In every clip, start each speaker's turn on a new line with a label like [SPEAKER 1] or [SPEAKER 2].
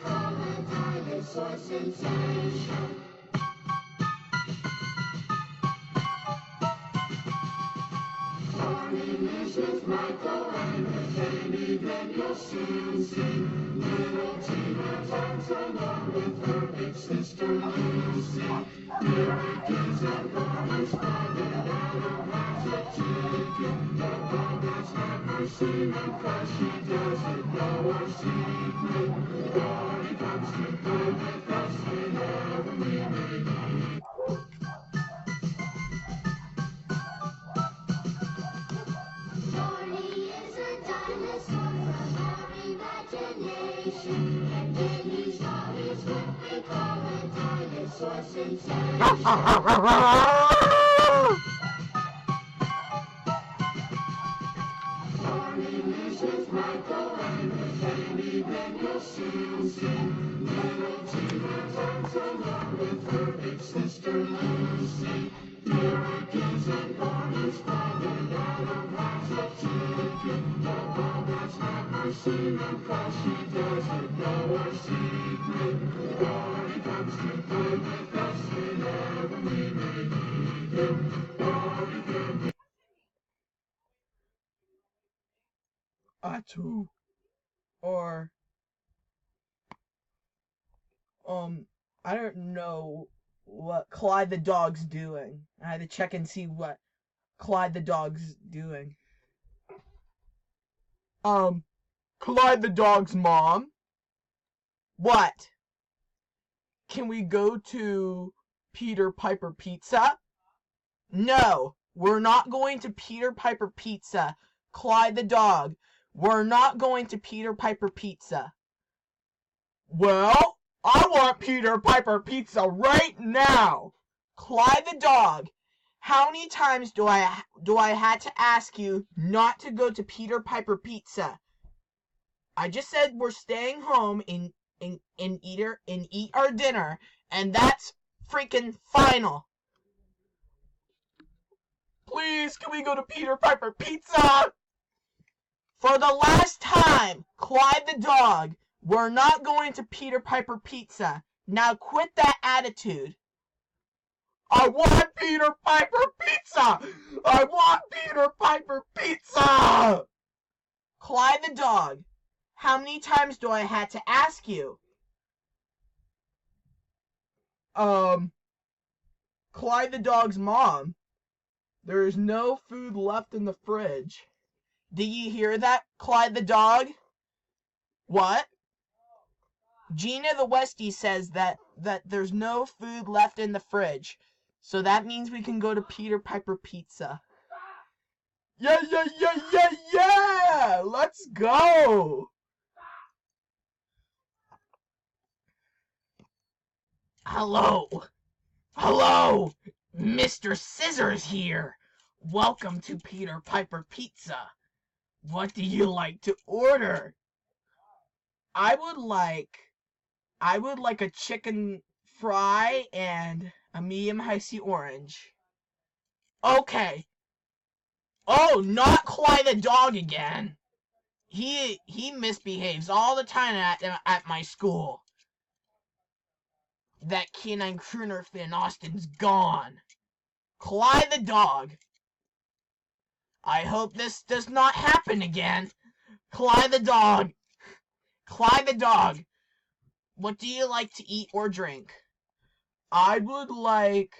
[SPEAKER 1] call a dinosaur sensation. Our name is Michael, and with Amy, then you'll soon see little Tina Turns along with her big sister Lucy. Eric is a bonus father, Adam has a chicken. The mama's never seen him 'cause she doesn't know our secret. Bonnie comes to play with us whenever we may be. Barney is a dinosaur from our imagination, and when he's not his what we call a dinosaur sensation. Barney is Michael, and with Amy, then you'll soon see little Tina Turns along with her big sister Lucy. Eric isn't Barney's father, Adam has a chicken. The mama's never seen him 'cause she doesn't know our secret. Barney comes to play with us whenever we may need him. Barney can be
[SPEAKER 2] Atu. Or, I don't know what Clyde the dog's doing. I had to check and see what Clyde the dog's doing. Clyde the dog's mom? What? Can we go to Peter Piper Pizza? No, we're not going to Peter Piper Pizza. Clyde the dog. We're not going to Peter Piper Pizza. Well, I want Peter Piper Pizza right now. Clyde the dog. How many times do I had to ask you not to go to Peter Piper Pizza? I just said we're staying home and eat our dinner, and that's freaking final. Please, can we go to Peter Piper Pizza? For the last time, Clyde the dog, we're not going to Peter Piper Pizza. Now quit that attitude. I want Peter Piper Pizza! I want Peter Piper Pizza! Clyde the dog, how many times do I have to ask you? Clyde the dog's mom, there is no food left in the fridge. Do you hear that, Clyde the dog? What? Gina the Westie says that there's no food left in the fridge. So that means we can go to Peter Piper Pizza. Yeah! Let's go! Hello! Mr. Scissors here. Welcome to Peter Piper Pizza. What do you like to order? I would like a chicken fry and a medium icy orange. Okay. Oh, not Clyde the dog again. He misbehaves all the time at my school. That canine crooner Finn Austin's gone. Clyde the dog. I hope this does not happen again. Clyde the dog. Clyde the dog. What do you like to eat or drink? I would like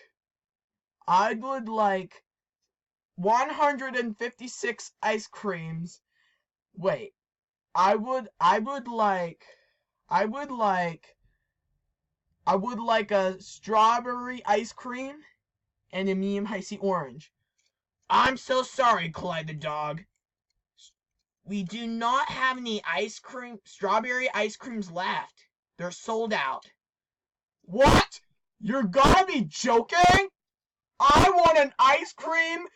[SPEAKER 2] 156 ice creams. Wait. I would like a strawberry ice cream and a medium icy orange. I'm so sorry, Clyde the dog. We do not have any strawberry ice creams left. They're sold out. What? You're gotta be joking? I want an ice cream.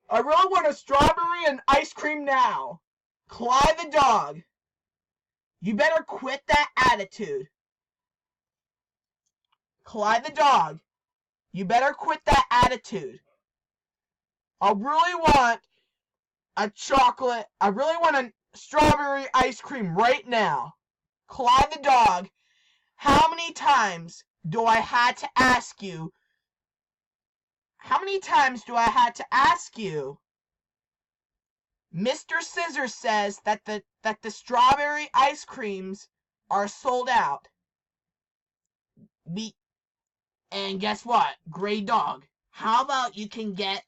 [SPEAKER 2] I really want a strawberry and ice cream now. Clyde the dog. You better quit that attitude. Clyde the dog. You better quit that attitude. I really want a strawberry ice cream right now. Clyde the dog, How many times do I had to ask you? How many times do I had to ask you? Mr. Scissors says that the strawberry ice creams are sold out. And guess what, Gray Dog? How about you can get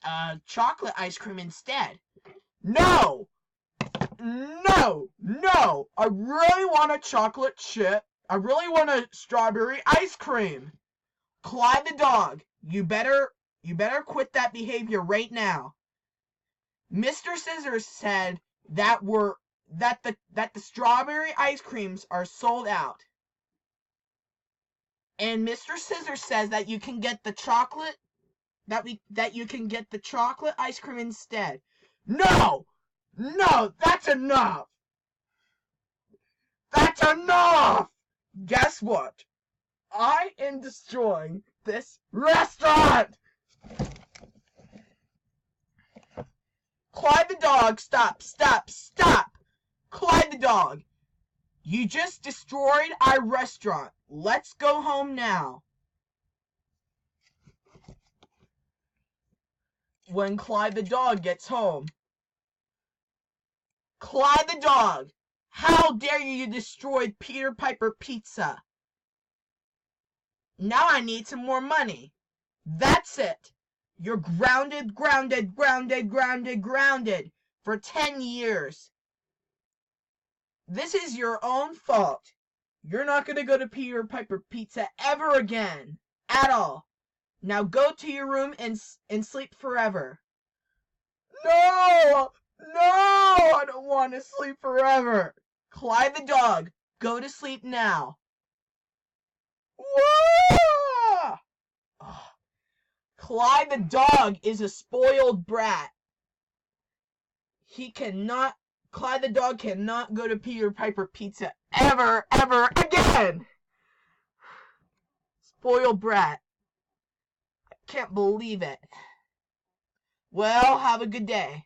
[SPEAKER 2] chocolate ice cream instead? No! No! I really want a chocolate chip. I really want a strawberry ice cream. Clyde the dog, you better quit that behavior right now. Mr. Scissors said that the strawberry ice creams are sold out. And Mr. Scissors says that you can get the chocolate ice cream instead. No, that's enough. That's enough. Guess what? I am destroying this restaurant. Clyde the dog, stop. Clyde the dog, you just destroyed our restaurant. Let's go home now. When Clyde the dog gets home. Clyde the dog, how dare you destroy Peter Piper Pizza? Now I need some more money. That's it. You're grounded for 10 years. This is your own fault. You're not going to go to Peter Piper Pizza ever again. At all. Now go to your room and sleep forever. No! I don't want to sleep forever. Clyde the dog, go to sleep now. Whoa! Oh. Clyde the dog is a spoiled brat. Clyde the dog cannot go to Peter Piper Pizza ever again. Spoiled brat. I can't believe it. Well, have a good day.